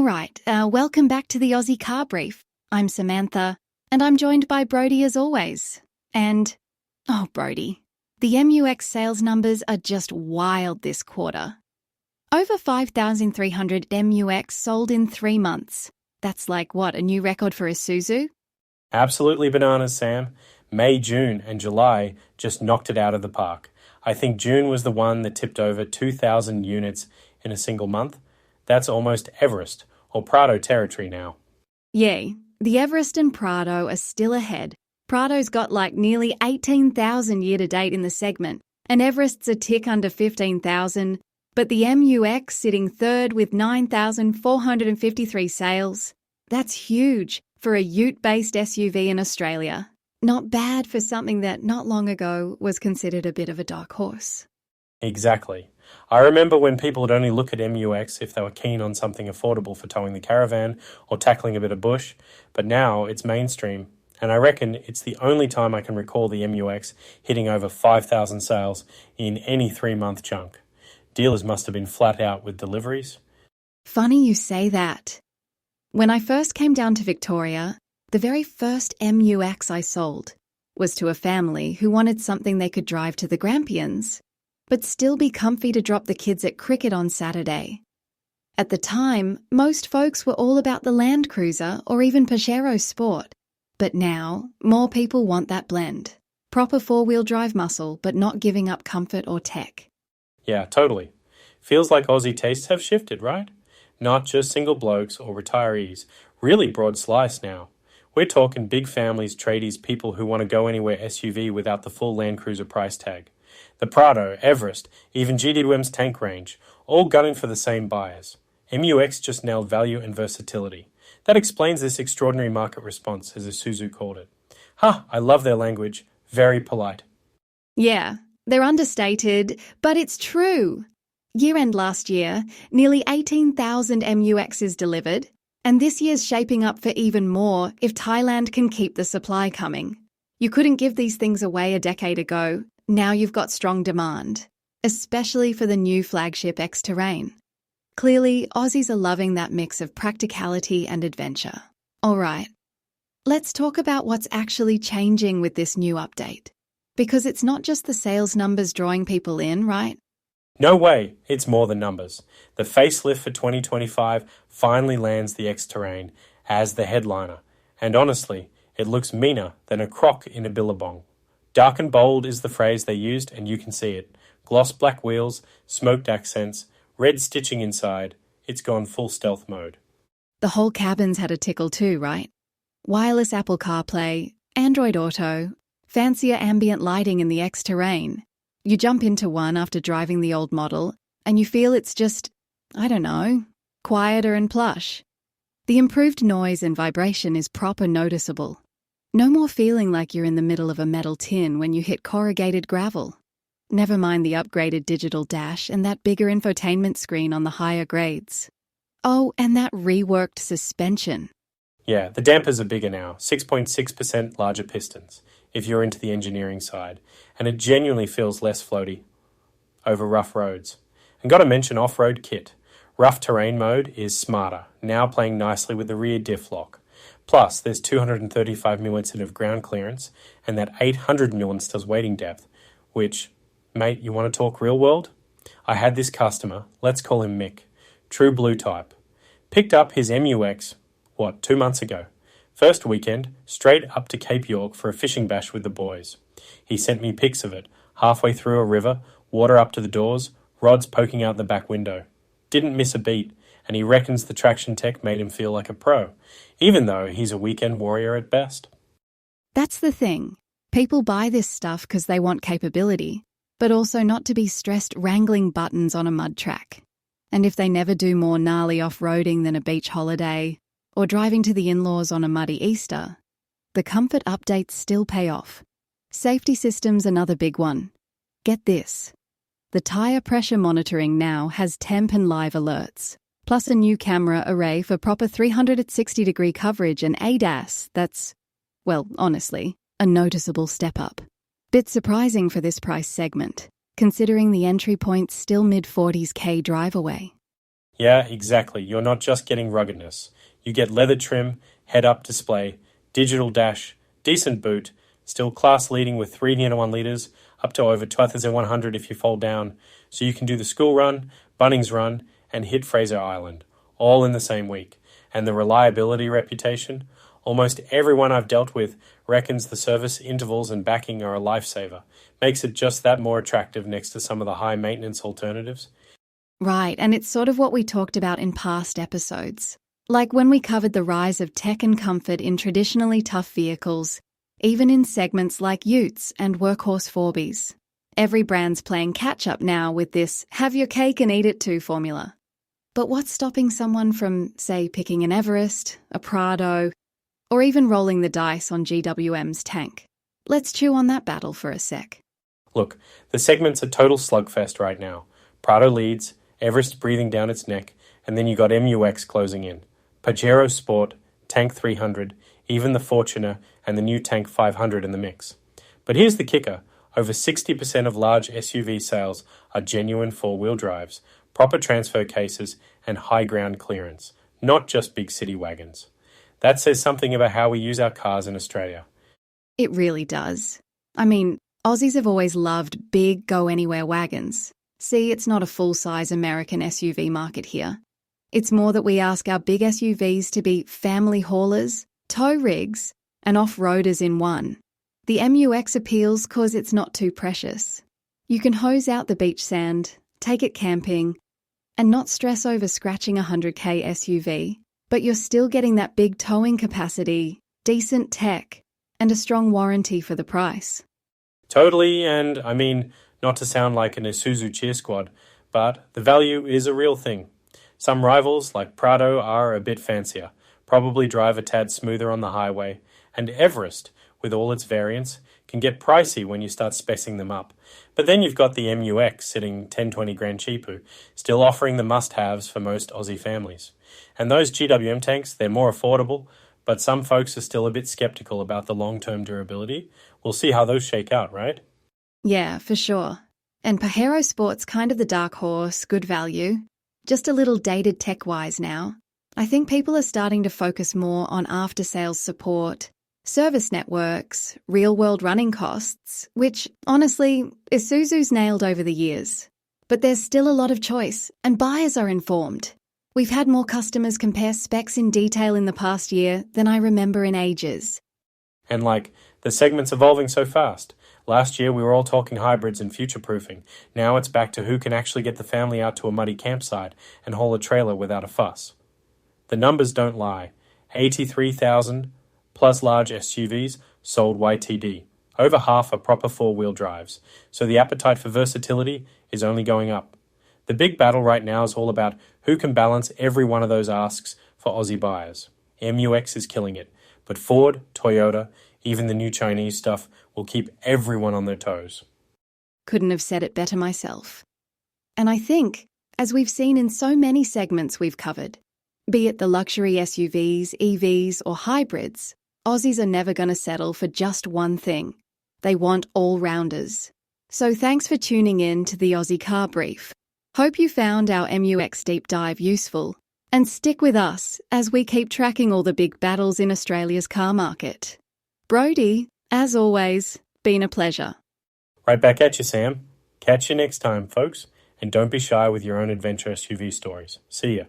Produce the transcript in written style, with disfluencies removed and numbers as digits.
right, welcome back to the Aussie Car Brief. I'm Samantha, and I'm joined by Brody as always. And, oh Brody, the MU-X sales numbers are just wild this quarter. Over 5,300 MU-X sold in 3 months. That's like, what, a new record for Isuzu? Absolutely bananas, Sam. May, June, and July just knocked it out of the park. I think June was the one that tipped over 2,000 units in a single month. That's almost Everest or Prado territory now. Yay, the Everest and Prado are still ahead. Prado's got like nearly 18,000 year-to-date in the segment, and Everest's a tick under 15,000, but the MU-X sitting third with 9,453 sales. That's huge for a ute-based SUV in Australia. Not bad for something that not long ago was considered a bit of a dark horse. Exactly. I remember when people would only look at MU-X if they were keen on something affordable for towing the caravan or tackling a bit of bush, but now it's mainstream, and I reckon it's the only time I can recall the MU-X hitting over 5,000 sales in any 3-month chunk. Dealers must have been flat out with deliveries. Funny you say that. When I first came down to Victoria, the very first MU-X I sold was to a family who wanted something they could drive to the Grampians, but still be comfy to drop the kids at cricket on Saturday. At the time, most folks were all about the Land Cruiser or even Pajero Sport. But now, more people want that blend. Proper 4-wheel drive muscle, but not giving up comfort or tech. Yeah, totally. Feels like Aussie tastes have shifted, right? Not just single blokes or retirees. Really broad slice now. We're talking big families, tradies, people who want to go anywhere SUV without the full Land Cruiser price tag. The Prado, Everest, even GWM's tank range, all gunning for the same buyers. MU-X just nailed value and versatility. That explains this extraordinary market response, as Isuzu called it. I love their language. Very polite. Yeah, they're understated, but it's true. Year-end last year, nearly 18,000 MU-Xs delivered, and this year's shaping up for even more if Thailand can keep the supply coming. You couldn't give these things away a decade ago. Now you've got strong demand, especially for the new flagship X-Terrain. Clearly, Aussies are loving that mix of practicality and adventure. All right, let's talk about what's actually changing with this new update. Because it's not just the sales numbers drawing people in, right? No way, it's more than numbers. The facelift for 2025 finally lands the X-Terrain as the headliner. And honestly, it looks meaner than a croc in a billabong. Dark and bold is the phrase they used, and you can see it. Gloss black wheels, smoked accents, red stitching inside. It's gone full stealth mode. The whole cabin's had a tickle too, right? Wireless Apple CarPlay, Android Auto, fancier ambient lighting in the X-Terrain. You jump into one after driving the old model, and you feel it's just, I don't know, quieter and plush. The improved noise and vibration is proper noticeable. No more feeling like you're in the middle of a metal tin when you hit corrugated gravel. Never mind the upgraded digital dash and that bigger infotainment screen on the higher grades. Oh, and that reworked suspension. Yeah, the dampers are bigger now, 6.6% larger pistons, if you're into the engineering side, and it genuinely feels less floaty over rough roads. And gotta mention off-road kit. Rough terrain mode is smarter, now playing nicely with the rear diff lock. Plus, there's 235mm of ground clearance and that 800mm weighting depth, which, mate, you want to talk real world? I had this customer, let's call him Mick, true blue type. Picked up his MU-X, 2 months ago. First weekend, straight up to Cape York for a fishing bash with the boys. He sent me pics of it, halfway through a river, water up to the doors, rods poking out the back window. Didn't miss a beat, and he reckons the traction tech made him feel like a pro, even though he's a weekend warrior at best. That's the thing. People buy this stuff because they want capability, but also not to be stressed wrangling buttons on a mud track. And if they never do more gnarly off-roading than a beach holiday, or driving to the in-laws on a muddy Easter, the comfort updates still pay off. Safety system's another big one. Get this. The tyre pressure monitoring now has temp and live alerts, plus a new camera array for proper 360-degree coverage and ADAS that's, well, honestly, a noticeable step up. Bit surprising for this price segment, considering the entry point's still mid-40s K drive away. Yeah, exactly. You're not just getting ruggedness. You get leather trim, head-up display, digital dash, decent boot, still class-leading with 3 near 1 litres, up to over 2,100 if you fold down, so you can do the school run, Bunnings run, and hit Fraser Island, all in the same week. And the reliability reputation? Almost everyone I've dealt with reckons the service intervals and backing are a lifesaver. Makes it just that more attractive next to some of the high-maintenance alternatives. Right, and it's sort of what we talked about in past episodes. Like when we covered the rise of tech and comfort in traditionally tough vehicles, even in segments like utes and workhorse 4Bs. Every brand's playing catch-up now with this have your cake and eat it too formula. But what's stopping someone from, say, picking an Everest, a Prado, or even rolling the dice on GWM's tank? Let's chew on that battle for a sec. Look, the segment's a total slugfest right now. Prado leads, Everest breathing down its neck, and then you got MU-X closing in. Pajero Sport, Tank 300, even the Fortuner and the new Tank 500 in the mix. But here's the kicker. Over 60% of large SUV sales are genuine four-wheel drives, proper transfer cases, and high ground clearance, not just big city wagons. That says something about how we use our cars in Australia. It really does. I mean, Aussies have always loved big, go-anywhere wagons. See, it's not a full-size American SUV market here. It's more that we ask our big SUVs to be family haulers, tow rigs, and off-roaders in one. The MU-X appeals cause it's not too precious. You can hose out the beach sand, take it camping, and not stress over scratching a 100k SUV, but you're still getting that big towing capacity, decent tech, and a strong warranty for the price. Totally, and I mean, not to sound like an Isuzu cheer squad, but the value is a real thing. Some rivals, like Prado, are a bit fancier, probably drive a tad smoother on the highway, and Everest, with all its variants, can get pricey when you start specing them up. But then you've got the MU-X sitting 10-20 grand cheaper, still offering the must-haves for most Aussie families. And those GWM tanks, they're more affordable, but some folks are still a bit skeptical about the long-term durability. We'll see how those shake out, right? Yeah, for sure. And Pajero Sport's kind of the dark horse, good value. Just a little dated tech-wise now. I think people are starting to focus more on after-sales support, service networks, real-world running costs, which, honestly, Isuzu's nailed over the years. But there's still a lot of choice, and buyers are informed. We've had more customers compare specs in detail in the past year than I remember in ages. And the segment's evolving so fast. Last year we were all talking hybrids and future-proofing. Now it's back to who can actually get the family out to a muddy campsite and haul a trailer without a fuss. The numbers don't lie. 83,000 plus large SUVs sold YTD. Over half are proper four-wheel drives. So the appetite for versatility is only going up. The big battle right now is all about who can balance every one of those asks for Aussie buyers. MU-X is killing it, but Ford, Toyota, even the new Chinese stuff will keep everyone on their toes. Couldn't have said it better myself. And I think, as we've seen in so many segments we've covered, be it the luxury SUVs, EVs, or hybrids, Aussies are never going to settle for just one thing. They want all-rounders. So thanks for tuning in to the Aussie Car Brief. Hope you found our MU-X deep dive useful. And stick with us as we keep tracking all the big battles in Australia's car market. Brody, as always, been a pleasure. Right back at you, Sam. Catch you next time, folks. And don't be shy with your own adventure SUV stories. See ya.